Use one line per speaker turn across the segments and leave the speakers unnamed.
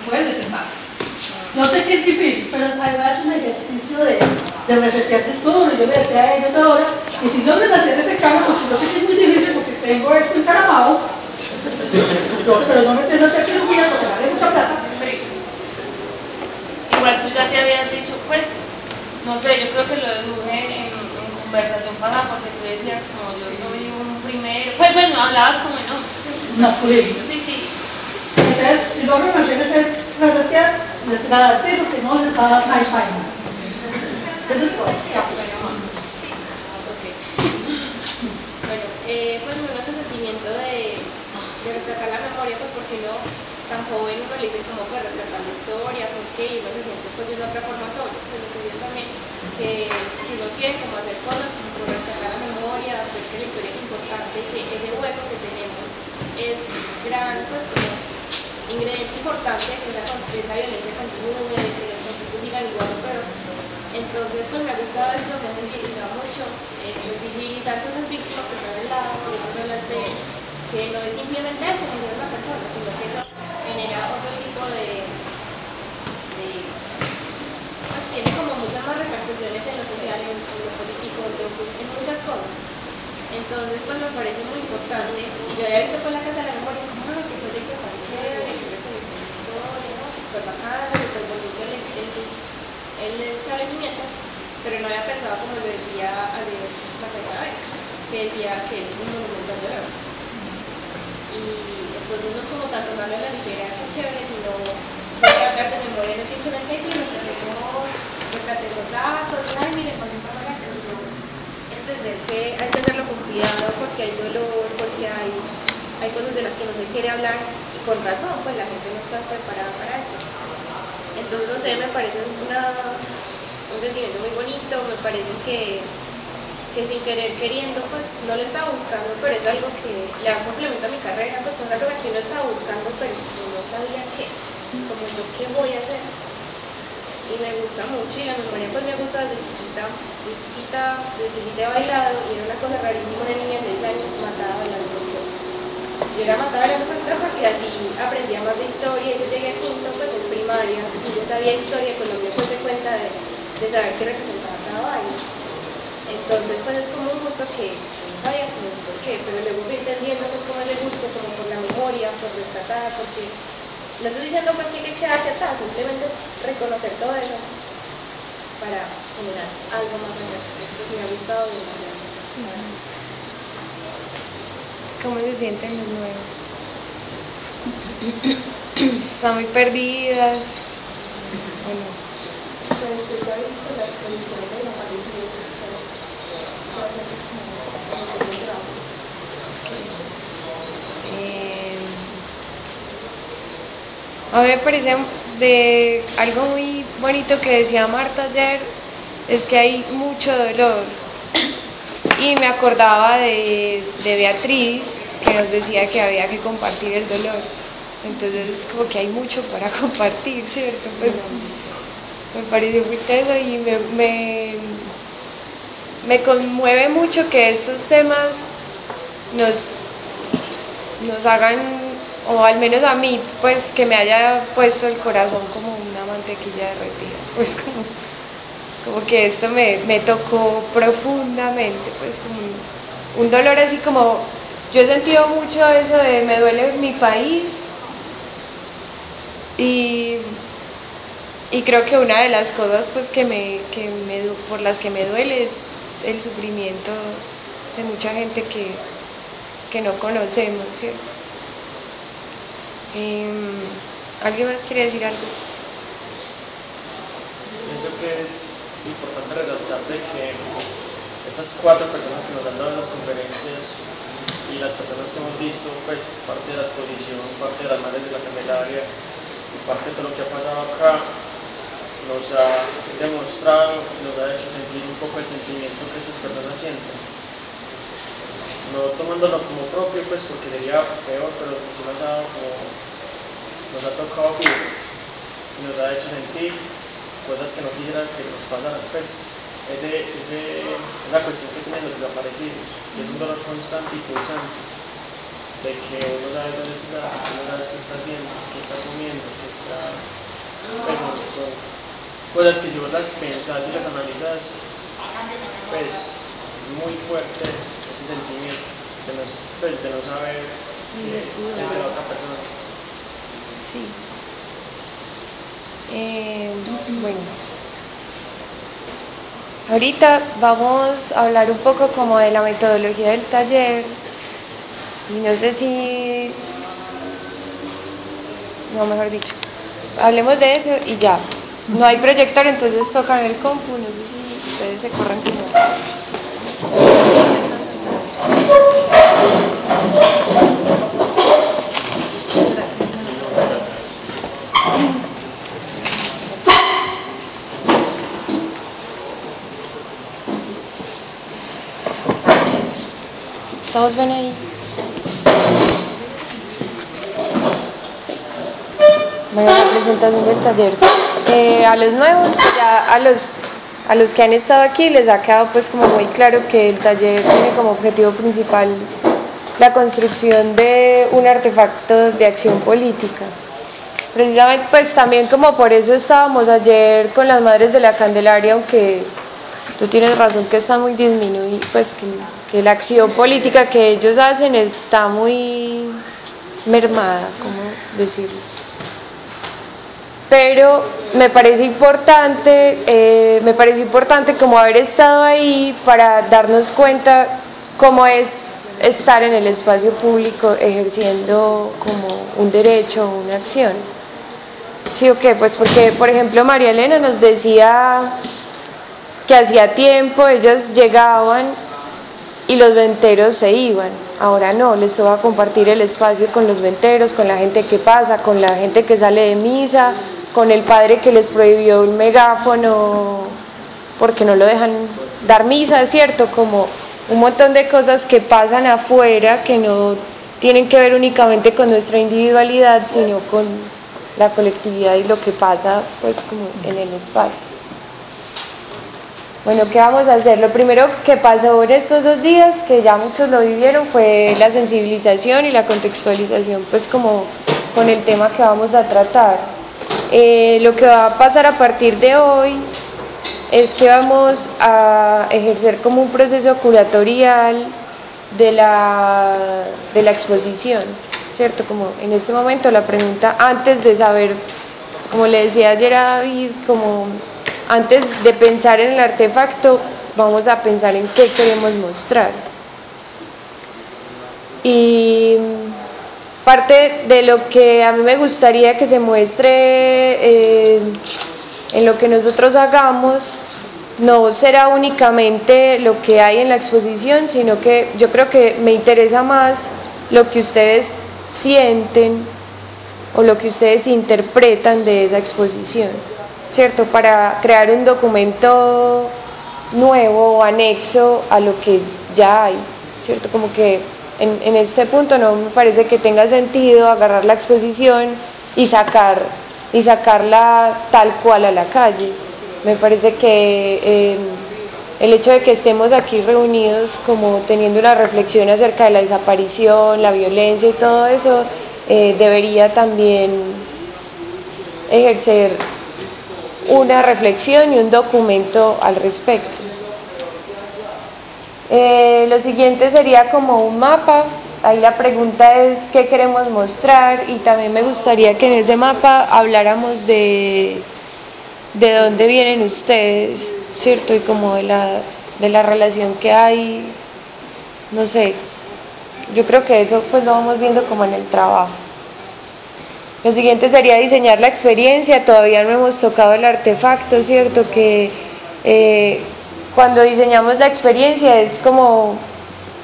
puede ser más. No sé qué es difícil, pero además es un ejercicio de resetear disco duro. Yo le decía a ellos ahora que si logran hacer ese cambio, porque yo sé que es muy difícil porque tengo esto encaramado, pero no me entiendo hacer cirugía porque vale mucha plata.
Igual tú ya te habías dicho, pues, no sé, yo creo que lo deduje en conversación pasada porque tú decías como yo soy un primero, pues bueno, hablabas como en hombre.
Masculino.
Sí, sí.
Entonces, si logran hacer ese resetear, les garantizo que no les va a dar Alzheimer. Eso es todo.
Pues me da ese sentimiento de rescatar la memoria, pues porque uno tan joven uno le dice como pues rescatar la historia, porque uno se siente pues de una otra forma solo, pero lo que yo también que uno tiene como hacer cosas como por rescatar la memoria, pues que la historia es importante, que ese hueco que tenemos es gran, pues como ingrediente importante que esa violencia continúe, de que los conflictos sigan igual, pero entonces pues me ha gustado esto, me ha sensibilizado mucho, visibilizar todas las víctimas que están al lado, que no las ven, que no es simplemente eso, no es una persona, sino que eso genera otro tipo pues tiene como muchas más repercusiones en lo social, en lo político, en muchas cosas. Entonces pues me parece muy importante, y yo había visto con la Casa de la Memoria como, qué proyecto tan chévere, qué recolección de historia, ¿no? Súper bacano, súper bonito el establecimiento, pero no había pensado, como lo decía ayer la Isabel, que decía que es un monumento al dolor. Y entonces no es como tanto malo en la ligera, qué chévere, sino que hablar de memoria no es simplemente decir, rescatemos datos, ay, miren, cuando estamos acá, sino entender que hay que hacerlo con cuidado, porque hay dolor, porque hay cosas de las que no se quiere hablar, y con razón, pues la gente no está preparada para esto. Entonces, no sé, me parece un sentimiento muy bonito, me parece que sin querer queriendo, pues no lo estaba buscando, pero es algo que le da complemento a mi carrera, pues con algo que uno estaba buscando, pero no sabía qué, como yo qué voy a hacer. Y me gusta mucho, y la memoria pues me gusta desde chiquita he bailado, y era una cosa rarísima, una niña de 6 años matada bailando folclore. Yo era matada bailando folclore porque así aprendía más de historia, y yo llegué a quinto, pues en primaria, y yo sabía historia de Colombia, pues de cuenta de saber qué representaba cada baile. Entonces pues es como un gusto que no sabía como por qué, pero luego fui entendiendo pues como ese gusto, como por la memoria, por rescatar, porque no estoy diciendo pues que hay que quedarse atrás, simplemente es reconocer todo eso para generar algo más allá. Eso pues me ha gustado demasiado.
¿Cómo se sienten los nuevos? ¿Están muy perdidas? ¿O no?
Pues yo ya he visto la exposición de los fallecidos, pues va a ser como un trabajo.
A mí me parece de algo muy bonito que decía Marta ayer, es que hay mucho dolor, y me acordaba de Beatriz, que nos decía que había que compartir el dolor. Entonces es como que hay mucho para compartir, ¿cierto? Pues me pareció muy teso, y me conmueve mucho que estos temas nos hagan, o al menos a mí, pues que me haya puesto el corazón como una mantequilla derretida, pues como que esto me tocó profundamente, pues como un dolor así como, yo he sentido mucho eso de me duele mi país, y creo que una de las cosas pues por las que me duele es el sufrimiento de mucha gente que no conocemos, ¿cierto? ¿Alguien más quiere decir algo?
Pienso que es importante resaltar de que esas 4 personas que nos han dado las conferencias y las personas que hemos visto, pues parte de la exposición, parte de las madres de la Candelaria, parte de todo lo que ha pasado acá, nos ha demostrado, nos ha hecho sentir un poco el sentimiento que esas personas sienten. No tomándolo como propio, pues porque sería peor, pero sí nos ha tocado fibras y nos ha hecho sentir cosas que no quisieran que nos pasaran, pues esa cuestión que tienen los desaparecidos, que es un dolor constante y pulsante, de que uno sabe dónde está, uno sabe qué está haciendo, qué está comiendo, qué está cosas que si vos las pensás y las analizas, pues es muy fuerte ese sentimiento de no saber que es de la otra persona.
Sí. Bueno, ahorita vamos a hablar un poco como de la metodología del taller y no sé si, no, mejor dicho, hablemos de eso y ya. No hay proyector, entonces tocan el compu, no sé si ustedes se corren como... ¿Todos ven ahí? Sí. Bueno, la presentación del taller. A los nuevos, pues ya a los que han estado aquí les ha quedado pues como muy claro que el taller tiene como objetivo principal la construcción de un artefacto de acción política. Precisamente pues también como por eso estábamos ayer con las Madres de la Candelaria, aunque tú tienes razón que está muy disminuida, pues que la acción política que ellos hacen está muy mermada, ¿cómo decirlo? Pero me parece importante como haber estado ahí para darnos cuenta cómo es estar en el espacio público ejerciendo como un derecho, una acción. Sí, o qué, pues porque por ejemplo María Elena nos decía que hacía tiempo ellos llegaban y los venteros se iban. Ahora no, les toca compartir el espacio con los venteros, con la gente que pasa, con la gente que sale de misa, con el padre que les prohibió un megáfono porque no lo dejan dar misa, es cierto, como un montón de cosas que pasan afuera que no tienen que ver únicamente con nuestra individualidad, sino con la colectividad y lo que pasa pues como en el espacio. Bueno, ¿qué vamos a hacer? Lo primero que pasó en estos 2 días, que ya muchos lo vivieron, fue la sensibilización y la contextualización, pues como con el tema que vamos a tratar. Lo que va a pasar a partir de hoy es que vamos a ejercer como un proceso curatorial de la exposición, ¿cierto? Como en este momento la pregunta, antes de saber, como le decía ayer a David, como antes de pensar en el artefacto, vamos a pensar en qué queremos mostrar. Y parte de lo que a mí me gustaría que se muestre en lo que nosotros hagamos no será únicamente lo que hay en la exposición, sino que yo creo que me interesa más lo que ustedes sienten o lo que ustedes interpretan de esa exposición, ¿cierto? Para crear un documento nuevo o anexo a lo que ya hay, ¿cierto? Como que en este punto no me parece que tenga sentido agarrar la exposición y sacarla tal cual a la calle. Me parece que el hecho de que estemos aquí reunidos como teniendo una reflexión acerca de la desaparición, la violencia y todo eso, debería también ejercer una reflexión y un documento al respecto. Lo siguiente sería como un mapa. Ahí la pregunta es qué queremos mostrar, y también me gustaría que en ese mapa habláramos de dónde vienen ustedes, ¿cierto? Y como de la relación que hay, no sé, yo creo que eso pues lo vamos viendo como en el trabajo. Lo siguiente sería diseñar la experiencia. Todavía no hemos tocado el artefacto, ¿cierto? Que cuando diseñamos la experiencia es como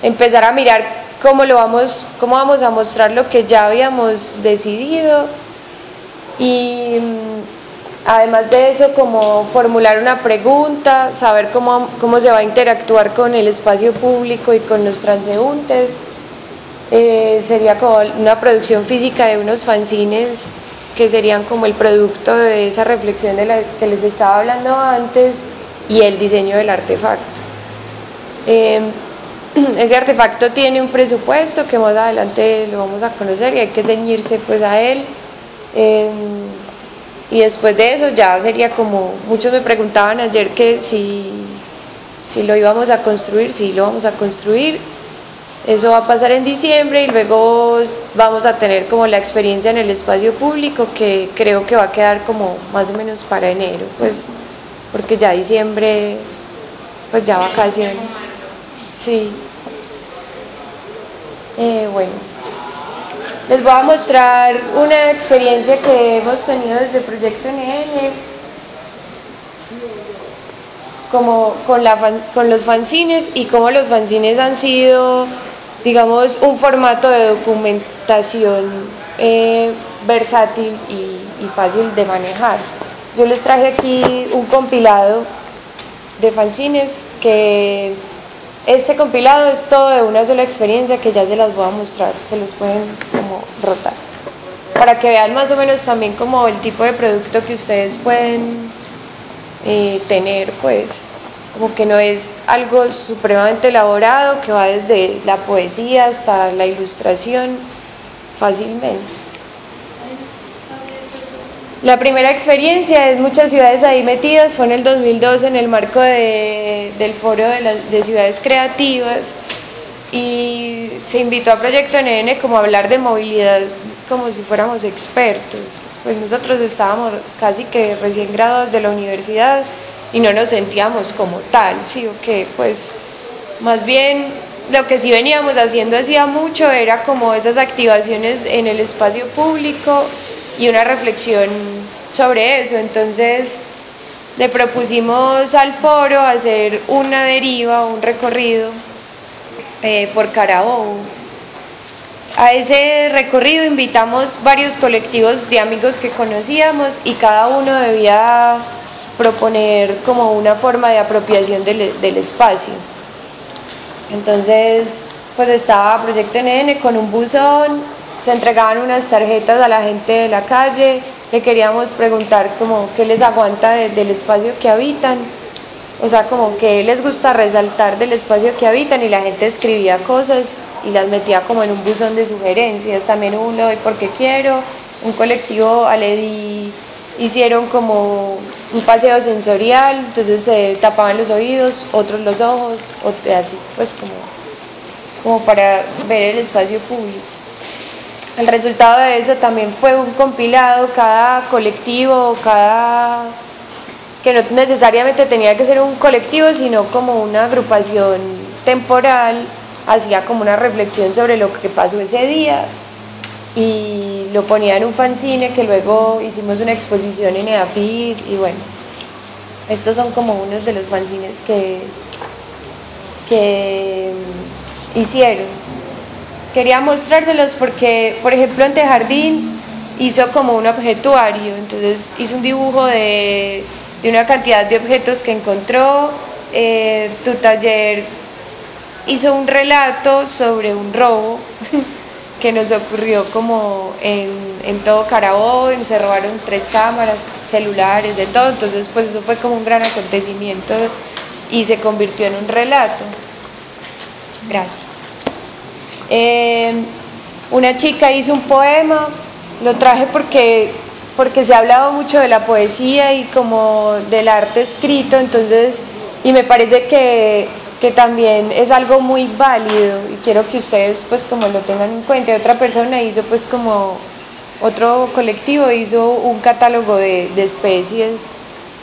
empezar a mirar cómo vamos a mostrar lo que ya habíamos decidido, y además de eso como formular una pregunta, saber cómo se va a interactuar con el espacio público y con los transeúntes. Sería como una producción física de unos fanzines que serían como el producto de esa reflexión de la que les estaba hablando antes, y el diseño del artefacto. Ese artefacto tiene un presupuesto que más adelante lo vamos a conocer y hay que ceñirse pues a él, y después de eso ya sería como, muchos me preguntaban ayer que si lo íbamos a construir, sí lo vamos a construir. Eso va a pasar en diciembre y luego vamos a tener como la experiencia en el espacio público, que creo que va a quedar como más o menos para enero, pues porque ya diciembre, pues ya vacaciones. Sí. Bueno, les voy a mostrar una experiencia que hemos tenido desde Proyecto NN, como con los fanzines, y cómo los fanzines han sido, digamos, un formato de documentación versátil y fácil de manejar. Yo les traje aquí un compilado de fanzines, que este compilado es todo de una sola experiencia, que ya se las voy a mostrar, se los pueden como rotar, para que vean más o menos también como el tipo de producto que ustedes pueden tener, pues como que no es algo supremamente elaborado, que va desde la poesía hasta la ilustración fácilmente. La primera experiencia es Muchas ciudades ahí metidas, fue en el 2002 en el marco del foro de ciudades creativas, y se invitó a Proyecto NN como a hablar de movilidad como si fuéramos expertos. Pues nosotros estábamos casi que recién graduados de la universidad y no nos sentíamos como tal, sí o qué, pues más bien lo que sí veníamos haciendo hacía mucho era como esas activaciones en el espacio público y una reflexión sobre eso. Entonces le propusimos al foro hacer una deriva, un recorrido por Carabobo. A ese recorrido invitamos varios colectivos de amigos que conocíamos, y cada uno debía proponer como una forma de apropiación del espacio. Entonces pues estaba Proyecto NN con un buzón, se entregaban unas tarjetas a la gente de la calle, le queríamos preguntar como qué les aguanta del espacio que habitan, o sea, como qué les gusta resaltar del espacio que habitan, y la gente escribía cosas y las metía como en un buzón de sugerencias. También hubo un Le doy porque quiero, un colectivo Aledi hicieron como un paseo sensorial, entonces se tapaban los oídos, otros los ojos, así pues como para ver el espacio público. El resultado de eso también fue un compilado, cada colectivo, que no necesariamente tenía que ser un colectivo, sino como una agrupación temporal, hacía como una reflexión sobre lo que pasó ese día y lo ponía en un fanzine, que luego hicimos una exposición en EAFID. Y bueno, estos son como unos de los fanzines que hicieron. Quería mostrárselos porque, por ejemplo, en Tejardín hizo como un objetuario, entonces hizo un dibujo de una cantidad de objetos que encontró. Tu taller hizo un relato sobre un robo que nos ocurrió como en todo Carabobo, y se robaron 3 cámaras, celulares, de todo. Entonces pues eso fue como un gran acontecimiento y se convirtió en un relato. Gracias. Una chica hizo un poema, lo traje porque se ha hablado mucho de la poesía y como del arte escrito, entonces, y me parece que también es algo muy válido, y quiero que ustedes pues como lo tengan en cuenta. Otra persona hizo pues como, otro colectivo hizo un catálogo de especies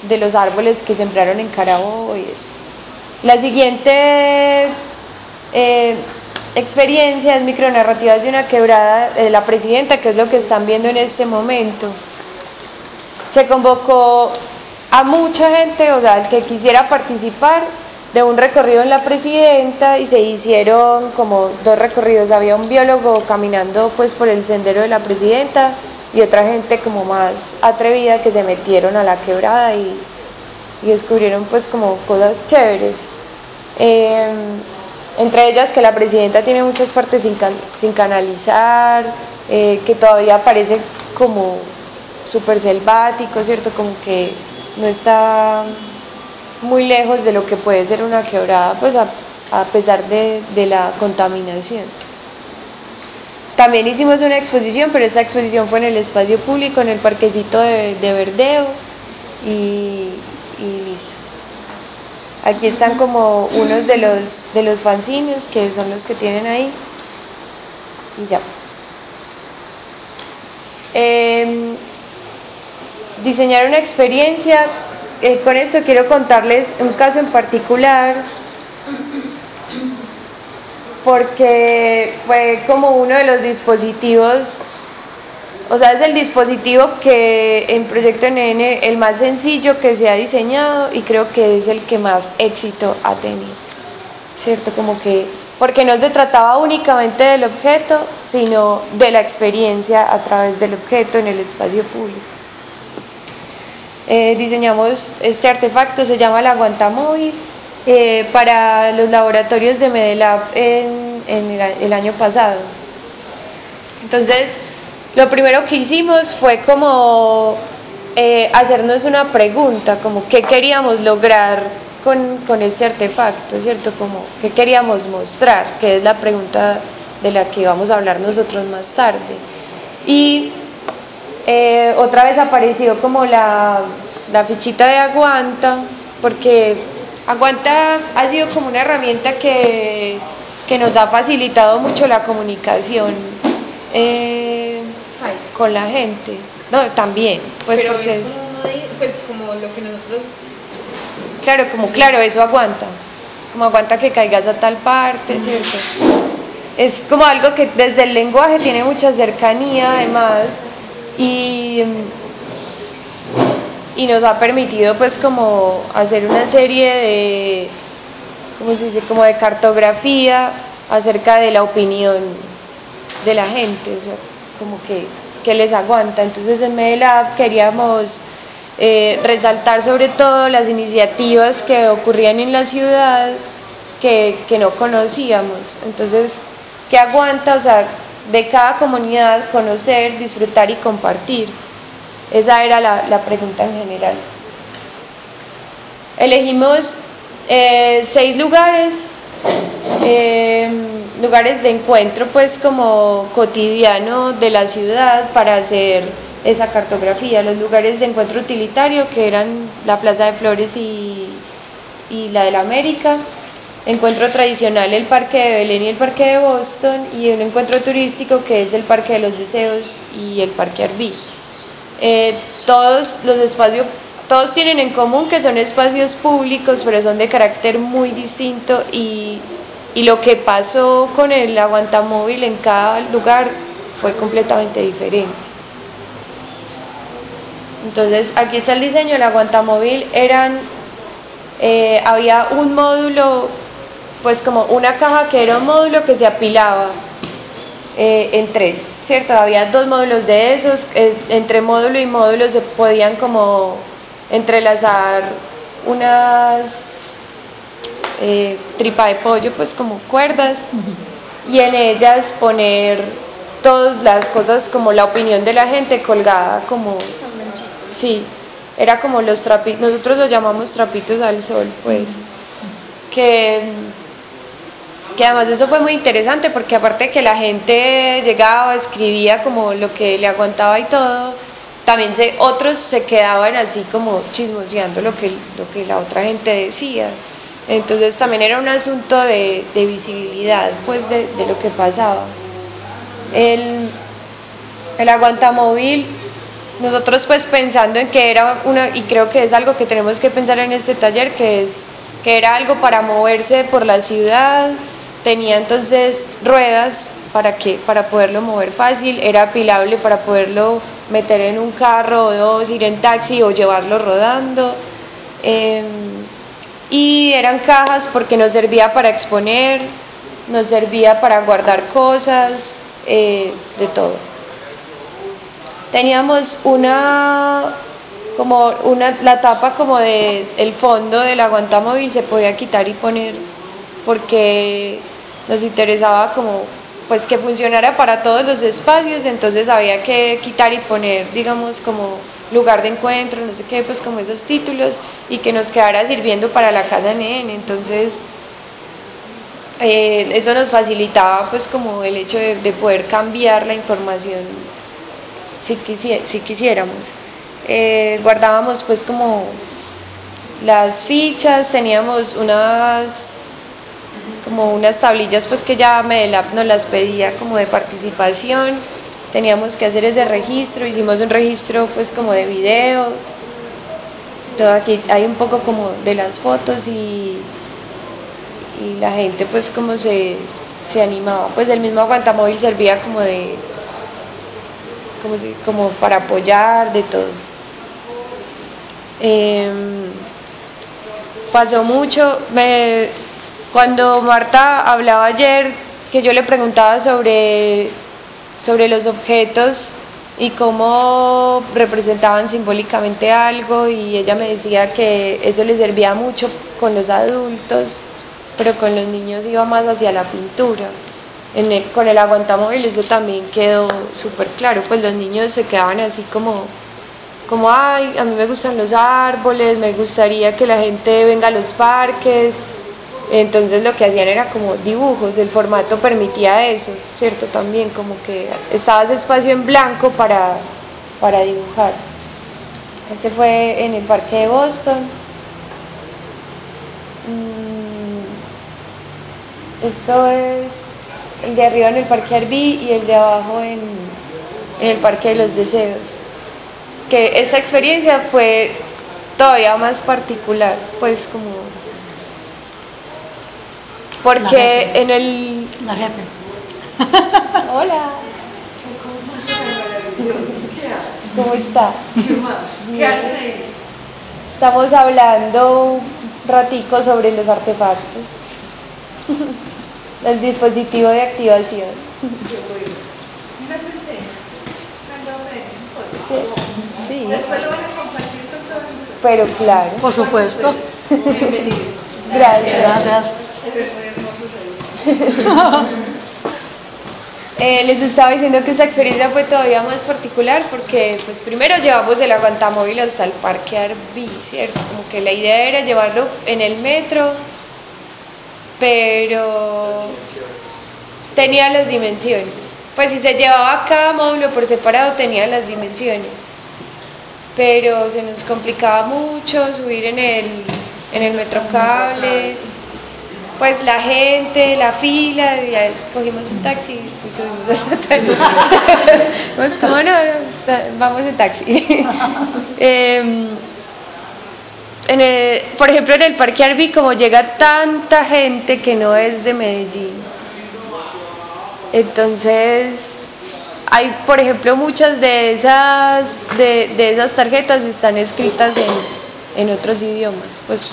de los árboles que sembraron en Carabobo y eso. La siguiente experiencia es Micronarrativas de una quebrada de la Presidenta, que es lo que están viendo en este momento. Se convocó a mucha gente, o sea, el que quisiera participar, de un recorrido en la Presidenta, y se hicieron como 2 recorridos. Había un biólogo caminando pues por el sendero de la Presidenta y otra gente como más atrevida que se metieron a la quebrada y descubrieron pues como cosas chéveres. Entre ellas que la Presidenta tiene muchas partes sin canalizar, que todavía parece como súper selvático, ¿cierto? Como que no está muy lejos de lo que puede ser una quebrada, pues a pesar de la contaminación. también hicimos una exposición, pero esa exposición fue en el espacio público, en el parquecito de Verdeo, y listo. Aquí están como unos de los fanzines, que son los que tienen ahí, y ya. Diseñar una experiencia, con esto quiero contarles un caso en particular, porque fue como uno de los dispositivos, o sea, es el dispositivo que en Proyecto NN el más sencillo que se ha diseñado, y creo que es el que más éxito ha tenido, ¿cierto? Como que, porque no se trataba únicamente del objeto, sino de la experiencia a través del objeto en el espacio público. Diseñamos este artefacto, se llama la Aguantamóvil, para los laboratorios de Medelab en el año pasado. Entonces, lo primero que hicimos fue como hacernos una pregunta, como qué queríamos lograr con este artefacto, ¿cierto? Como qué queríamos mostrar, que es la pregunta de la que vamos a hablar nosotros más tarde. Y otra vez apareció como la fichita de Aguanta, porque Aguanta ha sido como una herramienta que nos ha facilitado mucho la comunicación con la gente. No, también, pues
pero
porque
es pues como lo que nosotros...
Claro, eso aguanta, como aguanta que caigas a tal parte, ¿cierto? Es como algo que desde el lenguaje tiene mucha cercanía además, y nos ha permitido pues como hacer una serie de, ¿cómo se dice?, como de cartografía acerca de la opinión de la gente, o sea, como que les aguanta. Entonces en Medelab queríamos resaltar sobre todo las iniciativas que ocurrían en la ciudad que no conocíamos. Entonces, ¿qué aguanta? O sea, de cada comunidad conocer, disfrutar y compartir. Esa era la pregunta en general. Elegimos 6 lugares, lugares de encuentro pues como cotidiano de la ciudad para hacer esa cartografía. Los lugares de encuentro utilitario, que eran la Plaza de Flores y la de la América; encuentro tradicional, el Parque de Belén y el Parque de Boston; y un encuentro turístico que es el Parque de los Deseos y el Parque Arví. Todos los espacios, todos tienen en común que son espacios públicos, pero son de carácter muy distinto, y lo que pasó con el Aguantamóvil en cada lugar fue completamente diferente. Entonces, aquí está el diseño del Aguantamóvil. Había un módulo, pues como una caja que era un módulo que se apilaba en 3, ¿cierto? Había 2 módulos de esos, entre módulo y módulo se podían como entrelazar unas tripa de pollo, pues como cuerdas, y en ellas poner todas las cosas, como la opinión de la gente colgada, como, sí, era como los trapitos, nosotros los llamamos trapitos al sol, pues, que además eso fue muy interesante, porque aparte de que la gente llegaba, escribía como lo que le aguantaba y todo, también otros se quedaban así como chismoseando lo que la otra gente decía. Entonces también era un asunto de visibilidad pues de lo que pasaba. El Aguantamóvil, nosotros pues pensando en que era y creo que es algo que tenemos que pensar en este taller, que era algo para moverse por la ciudad. Tenía entonces ruedas para poderlo mover fácil, era apilable para poderlo meter en un carro o 2, ir en taxi o llevarlo rodando, y eran cajas porque nos servía para exponer, nos servía para guardar cosas, de todo. Teníamos la tapa como el fondo del Aguantamóvil se podía quitar y poner, porque nos interesaba como pues que funcionara para todos los espacios. Entonces había que quitar y poner, digamos, como lugar de encuentro, no sé qué, pues como esos títulos, y que nos quedara sirviendo para la casa NN. Entonces eso nos facilitaba pues como el hecho de poder cambiar la información si quisiéramos. Guardábamos pues como las fichas, teníamos unas tablillas pues que ya Medelab nos las pedía como de participación, teníamos que hacer ese registro, hicimos un registro pues como de video, todo aquí hay un poco como de las fotos y la gente pues como se animaba, pues el mismo aguantamóvil servía como para apoyar de todo. Pasó mucho, cuando Marta hablaba ayer, que yo le preguntaba sobre los objetos y cómo representaban simbólicamente algo, y ella me decía que eso le servía mucho con los adultos, pero con los niños iba más hacia la pintura. Con el aguantamóvil eso también quedó súper claro, pues los niños se quedaban así como ay, a mí me gustan los árboles, me gustaría que la gente venga a los parques. Entonces lo que hacían era como dibujos, el formato permitía eso, ¿cierto? También como que estaba ese espacio en blanco para dibujar. Este fue en el parque de Boston. Esto es el de arriba en el parque Arví y el de abajo en el parque de los Deseos. Que esta experiencia fue todavía más particular, pues como porque en el...
La jefe.
Hola. ¿Cómo está?
¿Qué hacen ahí?
Estamos hablando un ratico sobre los artefactos. El dispositivo de activación. Sí.
Después lo van a compartir con todo el mundo.
Pero claro.
Por supuesto.
Gracias.
Gracias.
Les estaba diciendo que esta experiencia fue todavía más particular porque pues primero llevamos el aguantamóvil hasta el parque Arví, ¿cierto? Como que la idea era llevarlo en el metro, pero tenía las dimensiones. Pues si se llevaba cada módulo por separado tenía las dimensiones, pero se nos complicaba mucho subir en el metrocable. Pues la gente, la fila, ya cogimos un taxi y subimos hasta tal. Pues como no, vamos en taxi. Por ejemplo, en el Parque Arví, como llega tanta gente que no es de Medellín, entonces hay, por ejemplo, muchas de esas tarjetas están escritas en otros idiomas, pues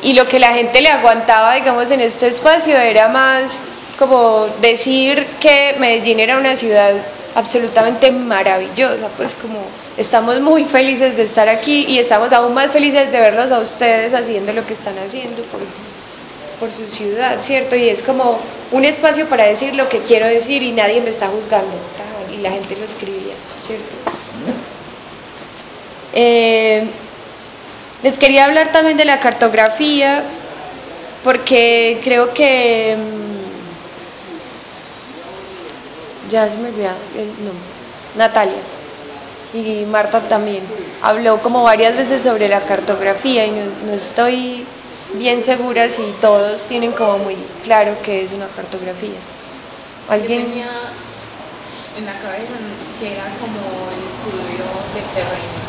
y lo que la gente le aguantaba, digamos, en este espacio era más como decir que Medellín era una ciudad absolutamente maravillosa, pues como estamos muy felices de estar aquí y estamos aún más felices de verlos a ustedes haciendo lo que están haciendo por su ciudad, ¿cierto? Y es como un espacio para decir lo que quiero decir y nadie me está juzgando, y la gente lo escribía, ¿cierto? Les quería hablar también de la cartografía, porque creo que ya se me olvidó el nombre, Natalia y Marta también habló como varias veces sobre la cartografía y no estoy bien segura si todos tienen como muy claro qué es una cartografía. ¿Alguien?
Yo tenía en la cabeza que era como el estudio del terreno,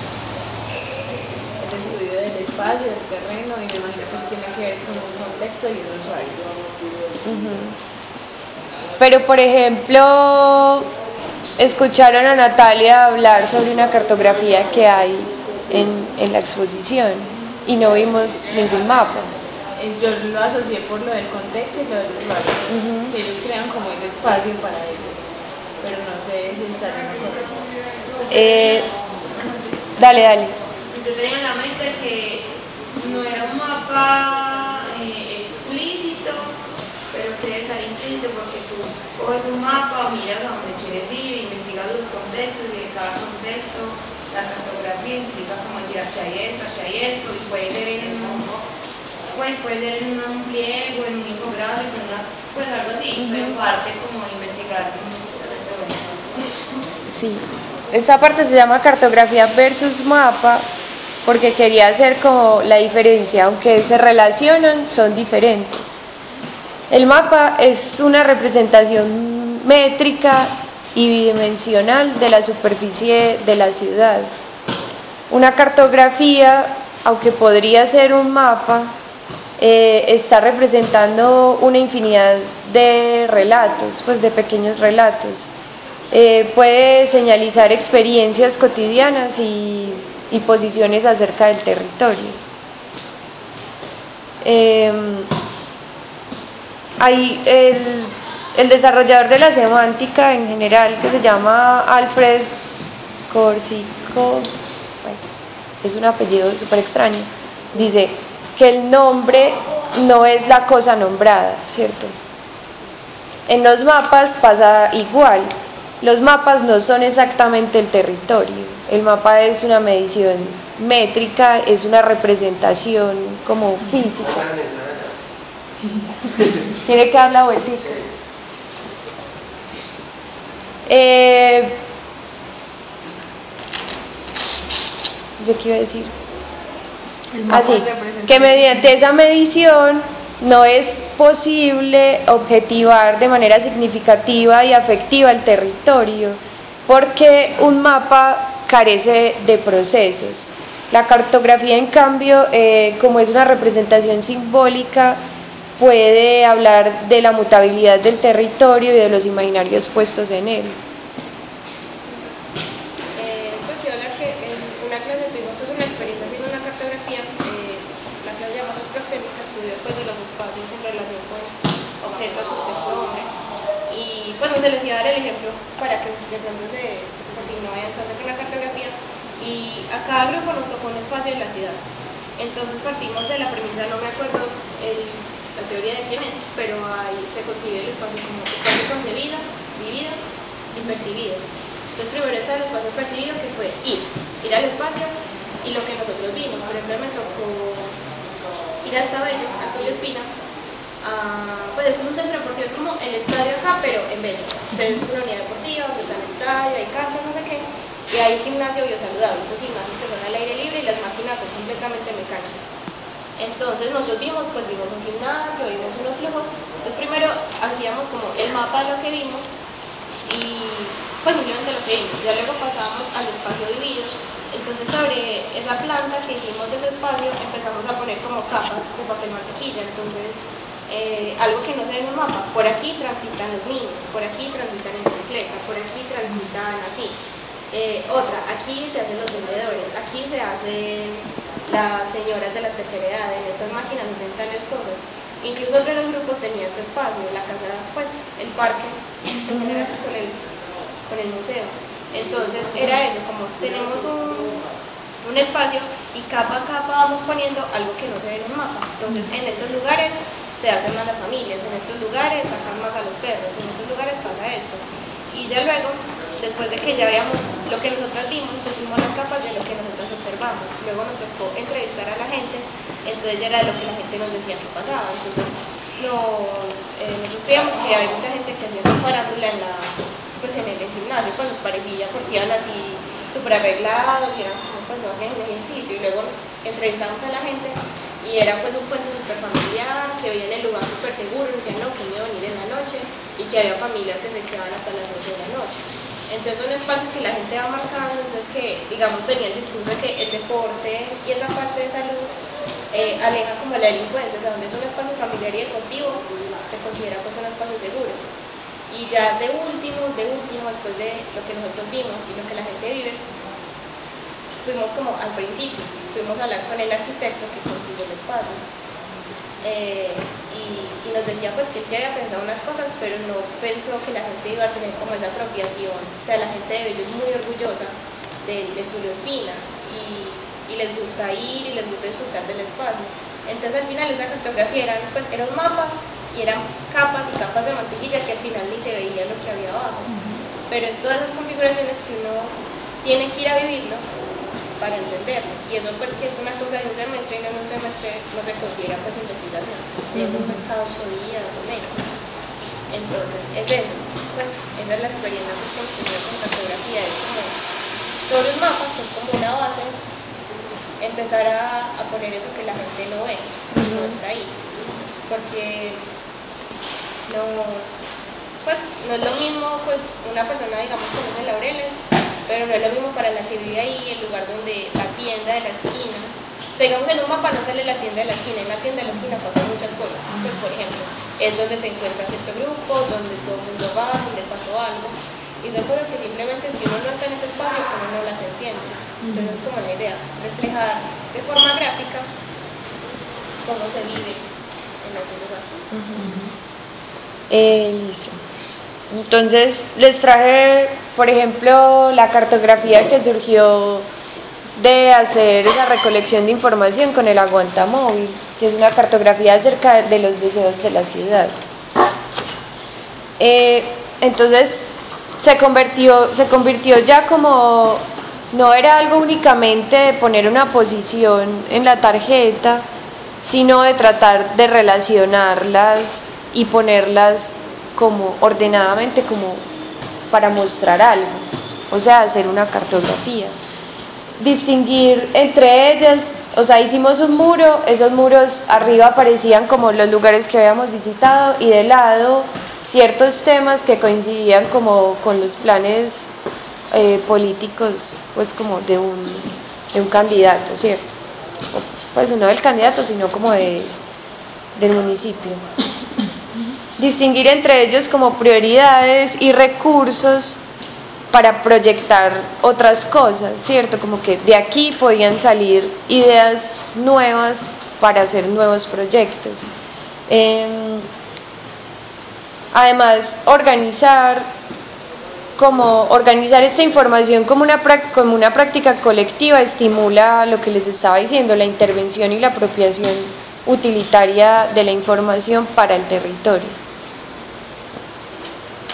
el estudio del espacio, del terreno, y me imagino que eso tiene que ver con un contexto y un usuario.
Pero por ejemplo, escucharon a Natalia hablar sobre una cartografía que hay en la exposición y no vimos ningún mapa.
Yo lo asocié por lo del contexto y lo del usuario, que ellos crean como ese espacio para ellos, pero no sé si está en lo correcto.
Dale.
Yo tenía en la mente que no era un mapa explícito, pero que estar implícito porque tú coges un mapa, miras a dónde quieres ir, investigas los contextos y en cada contexto la cartografía implica como decir aquí hay esto, y puede ser puede ser en un pliego, en un infográfico, pues algo así, pero en parte como investigar.
Sí, esta parte se llama cartografía versus mapa porque quería hacer como la diferencia, aunque se relacionan, son diferentes. El mapa es una representación métrica y bidimensional de la superficie de la ciudad. Una cartografía, aunque podría ser un mapa, está representando una infinidad de relatos, pues de pequeños relatos. Puede señalizar experiencias cotidianas y posiciones acerca del territorio. Hay el desarrollador de la semántica en general, que se llama Alfred Korsakov, es un apellido súper extraño, dice que el nombre no es la cosa nombrada, ¿cierto? En los mapas pasa igual. Los mapas no son exactamente el territorio. El mapa es una medición métrica, es una representación como física. Tiene que dar la vueltita. ¿Yo qué iba a decir? Así, que mediante esa medición no es posible objetivar de manera significativa y afectiva el territorio, porque un mapa carece de procesos. La cartografía, en cambio, como es una representación simbólica, puede hablar de la mutabilidad del territorio y de los imaginarios puestos en él.
Pues sí, hablar que en una clase tuvimos pues una experiencia haciendo una cartografía, la clase llamada proxémica, estudió pues de los espacios en relación con objeto, contexto, hombre, y pues se les iba a dar el ejemplo para que de pronto por si no vayan a hacer una cartografía, y a cada grupo nos tocó un espacio en la ciudad. Entonces partimos de la premisa, no me acuerdo la teoría de quién es, pero ahí se concibe el espacio como espacio concebido, vivido y percibido. Entonces primero está el espacio percibido, que fue ir al espacio, y lo que nosotros vimos. Por ejemplo, me tocó ir hasta Bello, Antonio Espina, pues es un centro deportivo, es como el estadio acá, pero en Bello. Entonces es una unidad deportiva donde está el estadio, hay canchas, no sé qué, y hay un gimnasio biosaludable, esos gimnasios que son al aire libre y las máquinas son completamente mecánicas. Entonces nosotros vimos un gimnasio, vimos unos flujos. Entonces primero hacíamos como el mapa de lo que vimos y pues simplemente lo que vimos. Ya luego pasábamos al espacio vivido. Entonces sobre esa planta que hicimos de ese espacio empezamos a poner como capas de papel mantequilla. Entonces algo que no se ve en un mapa, por aquí transitan los niños, por aquí transitan en bicicleta, por aquí transitan así. Otra, aquí se hacen los vendedores, aquí se hacen las señoras de la tercera edad, en estas máquinas se hacen tales cosas. Incluso otro de los grupos tenía este espacio, la casa, pues el parque, se genera con el museo. Entonces era eso, como tenemos un espacio y capa a capa vamos poniendo algo que no se ve en el mapa. Entonces en estos lugares se hacen más las familias, en estos lugares sacan más a los perros, en estos lugares pasa esto. Y ya luego, después de que ya veamos lo que nosotros vimos, pusimos las capas de lo que nosotros observamos. Luego nos tocó entrevistar a la gente, entonces ya era lo que la gente nos decía que pasaba. Entonces nosotros veíamos que hay mucha gente que hacía farándula en el gimnasio, pues nos parecía, porque iban así súper arreglados y eran como, pues no hacían ejercicio. Y luego entrevistamos a la gente y era pues un cuento súper familiar, que veían el lugar súper seguro, decían no, que iba a venir en la noche y que había familias que se quedaban hasta las 8 de la noche. Entonces son espacios que la gente va marcando, entonces que digamos venía el discurso de que el deporte y esa parte de salud aleja como la delincuencia, o sea, donde es un espacio familiar y deportivo se considera pues un espacio seguro. Y ya de último, después de lo que nosotros vimos y lo que la gente vive, fuimos como al principio, fuimos a hablar con el arquitecto que consiguió el espacio. Y nos decía pues que él sí había pensado unas cosas, pero no pensó que la gente iba a tener como esa apropiación. O sea, la gente de Bello es muy orgullosa de Julio Espina y les gusta ir y les gusta disfrutar del espacio. Entonces al final esa cartografía era un mapa y eran capas y capas de mantequilla que al final ni se veía lo que había abajo. Pero es todas esas configuraciones que uno tiene que ir a vivirlo para entenderlo. Y eso pues que es una cosa de un semestre y no en un semestre no se considera pues investigación, yendo pues cada 8 días o menos. Entonces es eso, pues esa es la experiencia pues, que hemos tenido con cartografía, es como sobre un mapa, pues como una base, empezar a poner eso que la gente no ve, si no está ahí, porque pues no es lo mismo, pues una persona digamos conoce Laureles, pero no es lo mismo para la que vive ahí, el lugar donde la tienda de la esquina, o sea, digamos en un mapa no sale la tienda de la esquina, en la tienda de la esquina pasan muchas cosas, pues por ejemplo, es donde se encuentra cierto grupo, donde todo el mundo va, donde pasó algo, y son cosas que simplemente si uno no está en ese espacio, uno no las entiende. Entonces es como la idea, reflejar de forma gráfica cómo se vive en ese lugar.
Listo. Entonces les traje, por ejemplo, la cartografía que surgió de hacer esa recolección de información con el aguantamóvil, que es una cartografía acerca de los deseos de la ciudad. Entonces se convirtió ya como, no era algo únicamente de poner una posición en la tarjeta, sino de tratar de relacionarlas y ponerlas como ordenadamente como para mostrar algo, o sea, hacer una cartografía. Distinguir entre ellas, o sea, hicimos un muro, esos muros arriba aparecían como los lugares que habíamos visitado y de lado ciertos temas que coincidían como con los planes políticos, pues como de un candidato, ¿cierto? Pues no del candidato, sino como del municipio. Distinguir entre ellos como prioridades y recursos para proyectar otras cosas, ¿cierto? Como que de aquí podían salir ideas nuevas para hacer nuevos proyectos. Además, organizar esta información como una práctica colectiva estimula lo que les estaba diciendo, la intervención y la apropiación utilitaria de la información para el territorio.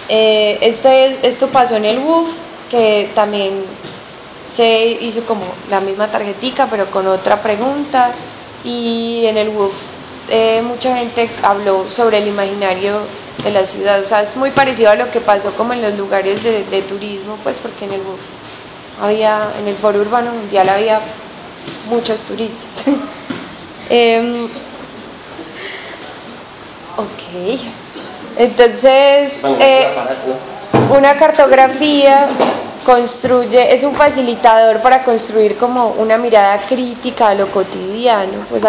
Esto pasó en el WUF, que también se hizo como la misma tarjetica pero con otra pregunta, y en el WUF mucha gente habló sobre el imaginario de la ciudad, o sea, es muy parecido a lo que pasó como en los lugares de turismo, pues porque en el WUF en el Foro Urbano Mundial había muchos turistas. Ok. Entonces, una cartografía es un facilitador para construir como una mirada crítica a lo cotidiano, pues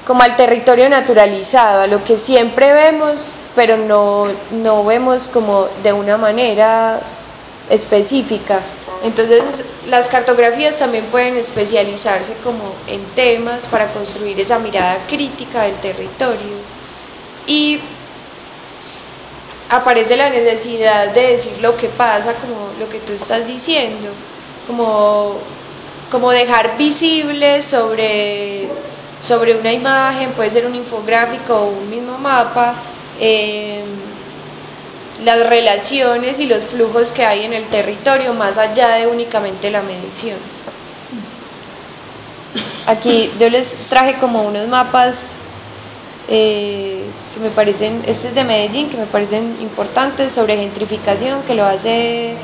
como al territorio naturalizado, a lo que siempre vemos, pero no vemos como de una manera específica. Entonces las cartografías también pueden especializarse como en temas para construir esa mirada crítica del territorio, y aparece la necesidad de decir lo que pasa, como lo que tú estás diciendo, como dejar visible sobre una imagen, puede ser un infográfico o un mismo mapa, las relaciones y los flujos que hay en el territorio más allá de únicamente la medición. Aquí yo les traje como unos mapas que me parecen, este es de Medellín, que me parecen importantes, sobre gentrificación, que lo hace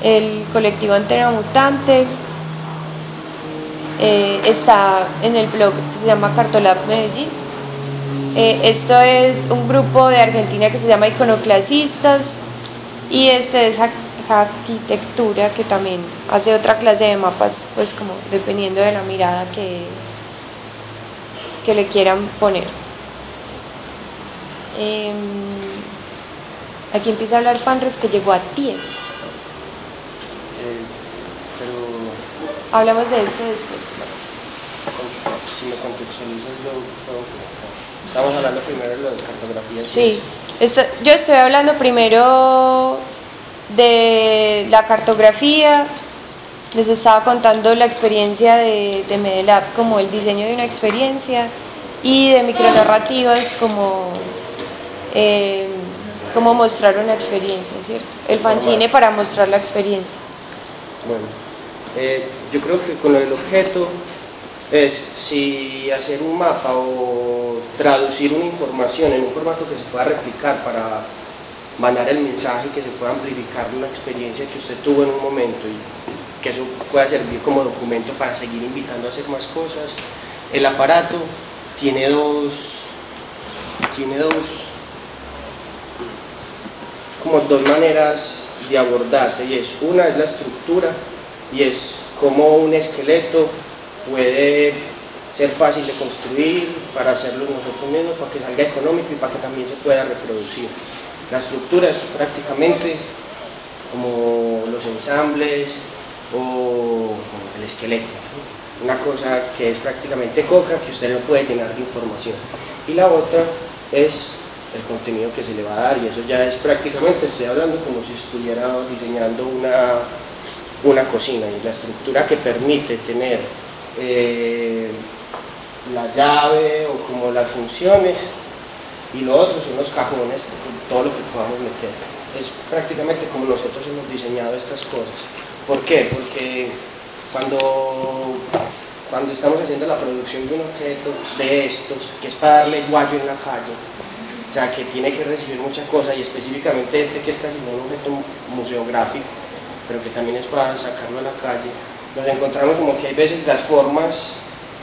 el colectivo Antena Mutante. Está en el blog que se llama Cartolab Medellín. Esto es un grupo de Argentina que se llama Iconoclasistas, y este es Arquitectura, que también hace otra clase de mapas, pues como dependiendo de la mirada que le quieran poner. Aquí empieza a hablar Panres, que llegó a tiempo. Hablamos de eso después.
Si me contextualizas, estamos hablando primero de las cartografías.
Sí, yo estoy hablando primero de la cartografía. Les estaba contando la experiencia de Medelab como el diseño de una experiencia, y de micronarrativas como como mostrar una experiencia, ¿cierto? El fanzine para mostrar la experiencia.
Bueno, yo creo que con el objeto es si hacer un mapa o traducir una información en un formato que se pueda replicar para mandar el mensaje, que se pueda amplificar la experiencia que usted tuvo en un momento y que eso pueda servir como documento para seguir invitando a hacer más cosas. El aparato tiene dos maneras de abordarse, y es una es la estructura, y es cómo un esqueleto puede ser fácil de construir para hacerlo nosotros mismos, para que salga económico y para que también se pueda reproducir. La estructura es prácticamente como los ensambles o el esqueleto, ¿sí? Una cosa que es prácticamente coca, que usted no puede llenar de información. Y la otra es el contenido que se le va a dar, y eso ya es prácticamente, estoy hablando como si estuviera diseñando una cocina, y la estructura que permite tener la llave o como las funciones, y lo otro son los cajones, todo lo que podamos meter. Es prácticamente como nosotros hemos diseñado estas cosas. ¿Por qué? Porque cuando estamos haciendo la producción de un objeto de estos, que es para darle guayo en la calle, o sea, que tiene que recibir muchas cosas, y específicamente este que es casi un objeto museográfico, pero que también es para sacarlo a la calle, nos encontramos como que hay veces las formas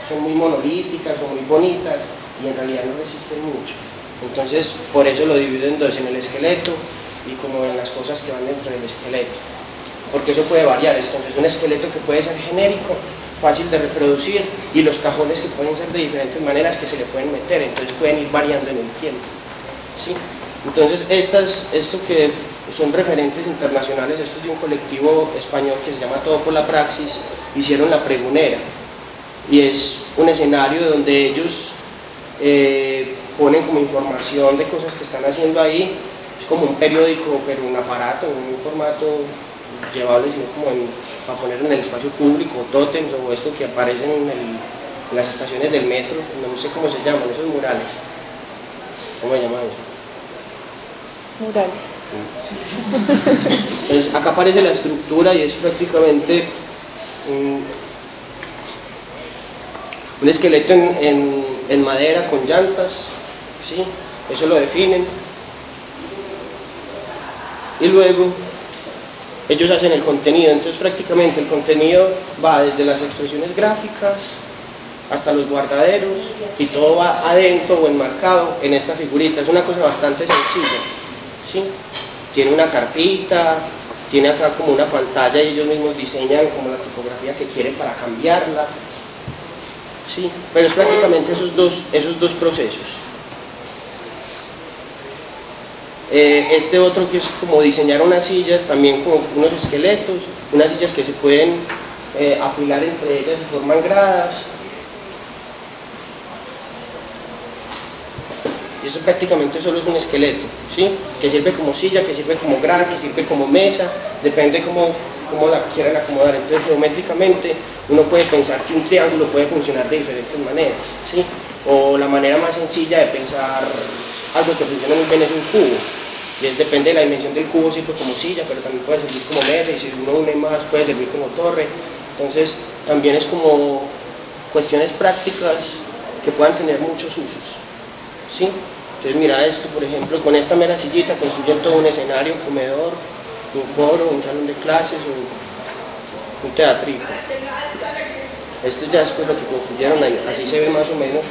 son muy monolíticas o muy bonitas y en realidad no resisten mucho. Entonces, por eso lo divido en dos, en el esqueleto y como en las cosas que van dentro del esqueleto, porque eso puede variar. Entonces, un esqueleto que puede ser genérico, fácil de reproducir, y los cajones que pueden ser de diferentes maneras que se le pueden meter, entonces pueden ir variando en el tiempo, ¿sí? Entonces, esto que son referentes internacionales, esto es de un colectivo español que se llama Todo por la Praxis, hicieron La Pregonera, y es un escenario donde ellos ponen como información de cosas que están haciendo ahí. Es como un periódico, pero un aparato, un formato llevable, sino como para poner en el espacio público, tótems o esto que aparecen en las estaciones del metro, no sé cómo se llaman, esos murales. ¿Cómo se llama eso?
Mural.
Entonces, acá aparece la estructura y es prácticamente un esqueleto en madera con llantas, ¿sí? Eso lo definen. Y luego ellos hacen el contenido, entonces prácticamente el contenido va desde las expresiones gráficas hasta los guardaderos, y todo va adentro o enmarcado en esta figurita. Es una cosa bastante sencilla, ¿sí? Tiene una carpita, tiene acá como una pantalla y ellos mismos diseñan como la tipografía que quieren para cambiarla, ¿sí? Pero es prácticamente esos dos procesos. Este otro que es como diseñar unas sillas, también con unos esqueletos, unas sillas que se pueden apilar entre ellas y forman gradas. Y eso prácticamente solo es un esqueleto, ¿sí? Que sirve como silla, que sirve como grada, que sirve como mesa, depende cómo la quieran acomodar. Entonces, geométricamente, uno puede pensar que un triángulo puede funcionar de diferentes maneras, ¿sí? O la manera más sencilla de pensar algo que funciona muy bien es un cubo. Y depende de la dimensión del cubo, sirve como silla, pero también puede servir como mesa, y si uno une más puede servir como torre. Entonces también es como cuestiones prácticas que puedan tener muchos usos, ¿sí? Entonces mira esto, por ejemplo, con esta mera sillita construyen todo un escenario, un comedor, un foro, un salón de clases o un teatrito. Esto ya es pues lo que construyeron ahí, así se ve más o menos.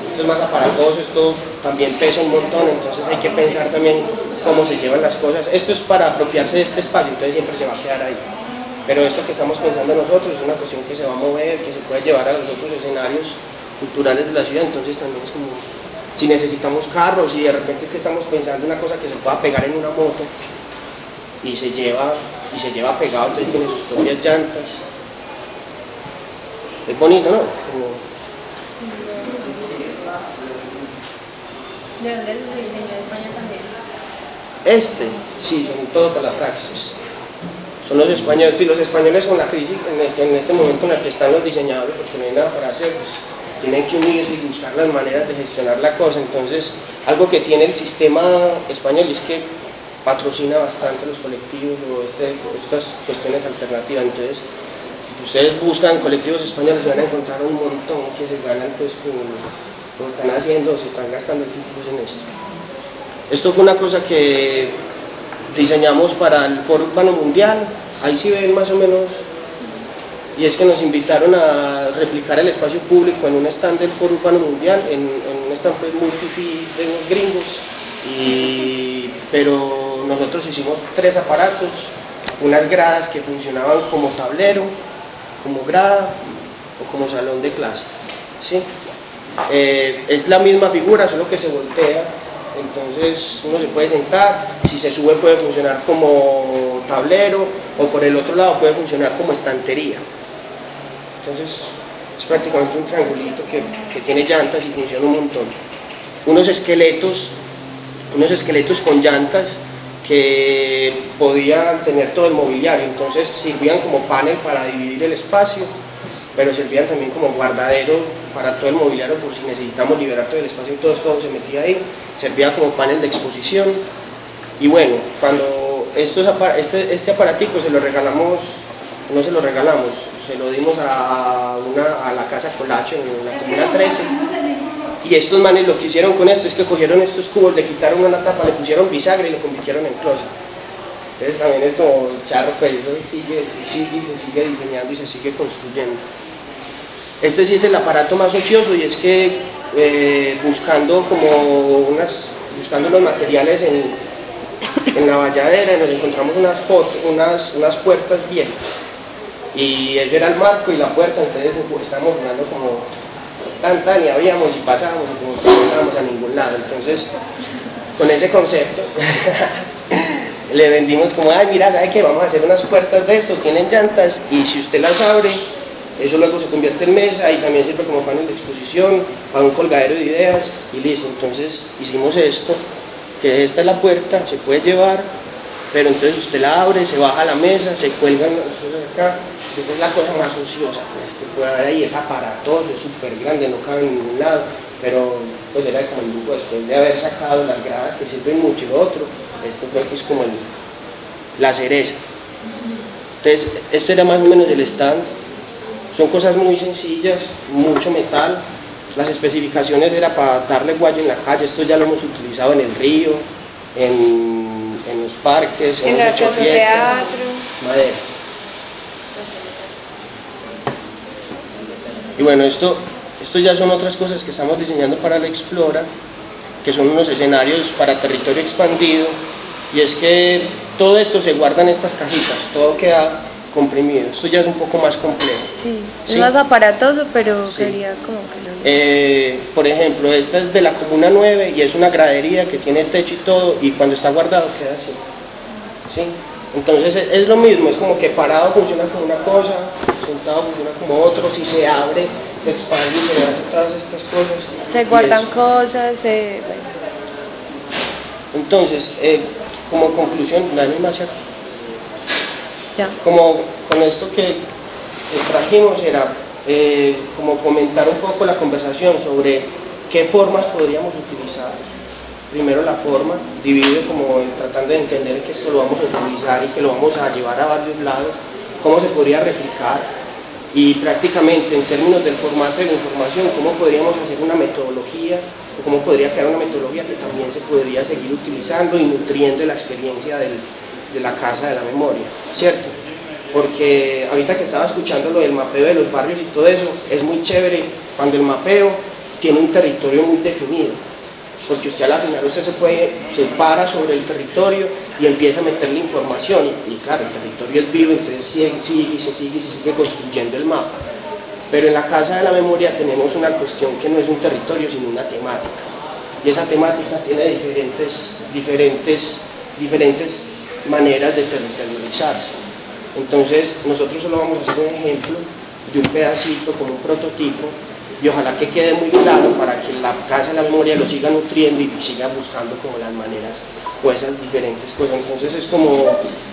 Esto es más aparatoso, esto también pesa un montón, entonces hay que pensar también cómo se llevan las cosas. Esto es para apropiarse de este espacio, entonces siempre se va a quedar ahí. Pero esto que estamos pensando nosotros es una cuestión que se va a mover, que se puede llevar a los otros escenarios culturales de la ciudad, entonces también es como, si necesitamos carros y de repente es que estamos pensando una cosa que se pueda pegar en una moto y se lleva pegado, entonces tiene sus propias llantas. Es bonito, ¿no?
¿De dónde se diseñó en España también?
Sí, son todo por la praxis. Son los españoles, y los españoles con la crisis en este momento en la que están los diseñadores, porque no hay nada para hacer, pues tienen que unirse y buscar las maneras de gestionar la cosa. Entonces, algo que tiene el sistema español es que patrocina bastante los colectivos o estas cuestiones alternativas. Entonces, si ustedes buscan colectivos españoles, van a encontrar un montón que se ganan pues como están haciendo, se están gastando el tiempo en esto. Esto fue una cosa que diseñamos para el Foro Urbano Mundial, ahí sí ven más o menos, y es que nos invitaron a replicar el espacio público en un stand del Foro Urbano Mundial, en un stand pues, muy fifí de unos gringos, pero nosotros hicimos 3 aparatos, unas gradas que funcionaban como tablero, como grada o como salón de clase, ¿sí? Es la misma figura, solo que se voltea, entonces uno se puede sentar, si se sube puede funcionar como tablero o por el otro lado puede funcionar como estantería. Entonces es prácticamente un triangulito que tiene llantas y funciona un montón. Unos esqueletos con llantas que podían tener todo el mobiliario, entonces servían como panel para dividir el espacio, pero servían también como guardadero para todo el mobiliario por si necesitamos liberar todo el espacio y todo se metía ahí, servía como panel de exposición. Y bueno, cuando este aparatico se lo regalamos, no se lo regalamos, se lo dimos a la casa Colacho en la Comuna 13, y estos manes lo que hicieron con esto es que cogieron estos cubos, le quitaron una tapa, le pusieron bisagra y lo convirtieron en closet. Entonces también es como charro, pues eso sigue y se sigue diseñando y se sigue construyendo. Este sí es el aparato más ocioso, y es que buscando los materiales en la valladera nos encontramos unas puertas viejas, y eso era el marco y la puerta, entonces estábamos jugando como tan y habíamos y pasábamos y como que no estábamos a ningún lado. Entonces con ese concepto le vendimos como, ay mira, ¿sabe qué? Vamos a hacer unas puertas de esto, tienen llantas y si usted las abre, eso luego se convierte en mesa y también sirve como panel de exposición, para un colgadero de ideas y listo. Entonces hicimos esto, que esta es la puerta, se puede llevar, pero entonces usted la abre, se baja a la mesa, se cuelgan las cosas acá. Esta es la cosa más ociosa pues, que puede haber ahí, es aparatoso, es súper grande, no cabe en ningún lado, pero pues era como el lujo después de haber sacado las gradas que sirven mucho y lo otro, esto creo que es como la cereza. Entonces este era más o menos el stand, son cosas muy sencillas, mucho metal, las especificaciones era para darle guayo en la calle, esto ya lo hemos utilizado en el río, en los parques,
en la casa de teatro,
madera. Y bueno, esto ya son otras cosas que estamos diseñando para la Explora, que son unos escenarios para territorio expandido, y es que todo esto se guarda en estas cajitas, todo queda comprimido. Esto ya es un poco más complejo.
Sí, es más aparatoso, pero sí. Quería como que lo...
por ejemplo, esta es de la Comuna 9 y es una gradería que tiene techo y todo, y cuando está guardado queda así, ¿sí? Entonces es lo mismo, es como que parado funciona como una cosa, sentado funciona como otro, si se abre, se expande y se hace todas estas cosas.
Se guardan cosas,
Entonces, como conclusión, dame más cierto.
Ya.
Como con esto que trajimos era como comentar un poco la conversación sobre qué formas podríamos utilizar. Primero la forma, dividido como tratando de entender que esto lo vamos a utilizar y que lo vamos a llevar a varios lados, cómo se podría replicar y prácticamente en términos del formato de la información, cómo podríamos hacer una metodología o cómo podría quedar una metodología que también se podría seguir utilizando y nutriendo la experiencia de la Casa de la Memoria, ¿cierto? Porque ahorita que estaba escuchando lo del mapeo de los barrios y todo eso, es muy chévere cuando el mapeo tiene un territorio muy definido, porque usted a la final se para sobre el territorio y empieza a meterle información y claro, el territorio es vivo, entonces se sigue construyendo el mapa. Pero en la Casa de la Memoria tenemos una cuestión que no es un territorio sino una temática, y esa temática tiene diferentes maneras de territorializarse. Entonces nosotros solo vamos a hacer un ejemplo de un pedacito como un prototipo, y ojalá que quede muy claro para que la Casa de la Memoria lo siga nutriendo y siga buscando como las maneras o esas diferentes cosas. Entonces es como,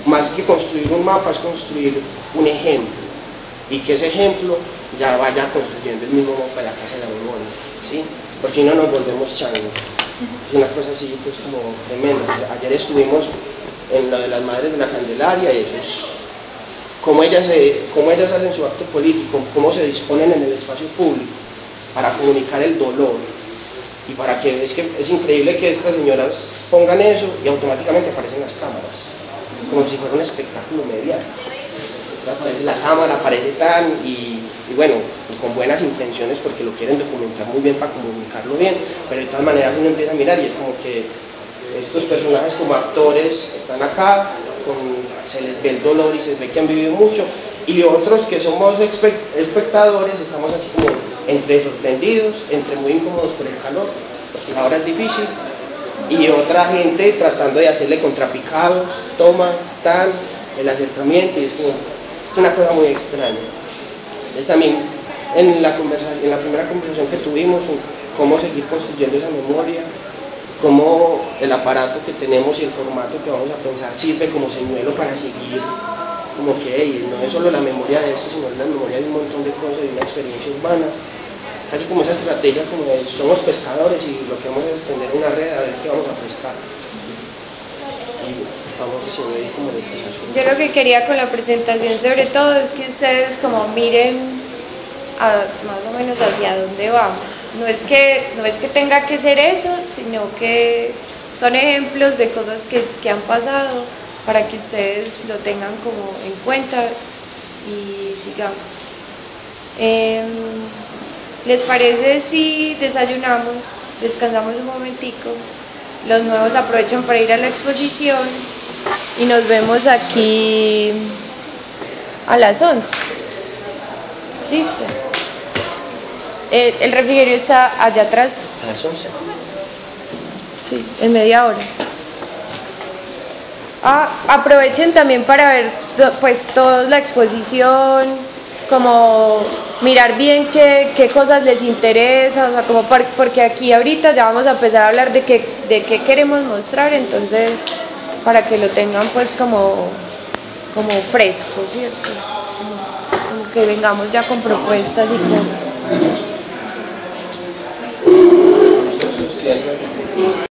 más que construir un mapa, es construir un ejemplo, y que ese ejemplo ya vaya construyendo el mismo mapa de la Casa de la Memoria, ¿sí? Porque no nos volvemos changos. Es una cosa así pues como tremenda. Ayer estuvimos en lo de las Madres de la Candelaria, y eso es cómo ellas hacen su acto político, cómo se disponen en el espacio público para comunicar el dolor, y para que es increíble que estas señoras pongan eso y automáticamente aparecen las cámaras, como si fuera un espectáculo mediático. Aparece la cámara, aparece tan, y bueno, con buenas intenciones porque lo quieren documentar muy bien para comunicarlo bien, pero de todas maneras uno empieza a mirar y es como que estos personajes como actores están acá, se les ve el dolor y se ve que han vivido mucho, y otros que somos espectadores estamos así como entre sorprendidos, entre muy incómodos por el calor, porque la hora es difícil, y otra gente tratando de hacerle contrapicados, tomas, tal, el acercamiento, y es una cosa muy extraña. Entonces también en la primera conversación que tuvimos, cómo seguir construyendo esa memoria, cómo el aparato que tenemos y el formato que vamos a pensar sirve como señuelo para seguir, como que no es solo la memoria de esto, sino la memoria de un montón de cosas, de una experiencia urbana, casi como esa estrategia como de somos pescadores y lo que vamos a es extender una red a ver qué vamos a pescar.
Yo lo que quería con la presentación sobre todo es que ustedes como miren más o menos hacia dónde vamos. No es que tenga que ser eso, sino que son ejemplos de cosas que han pasado para que ustedes lo tengan como en cuenta y sigamos. ¿Les parece si desayunamos, descansamos un momentico? Los nuevos aprovechan para ir a la exposición y nos vemos aquí a las 11. ¿Listo? El refrigerio está allá atrás.
¿A las 11?
Sí, en media hora. Aprovechen también para ver pues toda la exposición, como mirar bien qué cosas les interesa, o sea, como porque aquí ahorita ya vamos a empezar a hablar de qué queremos mostrar, entonces para que lo tengan pues como fresco, ¿cierto? Como que vengamos ya con propuestas y cosas.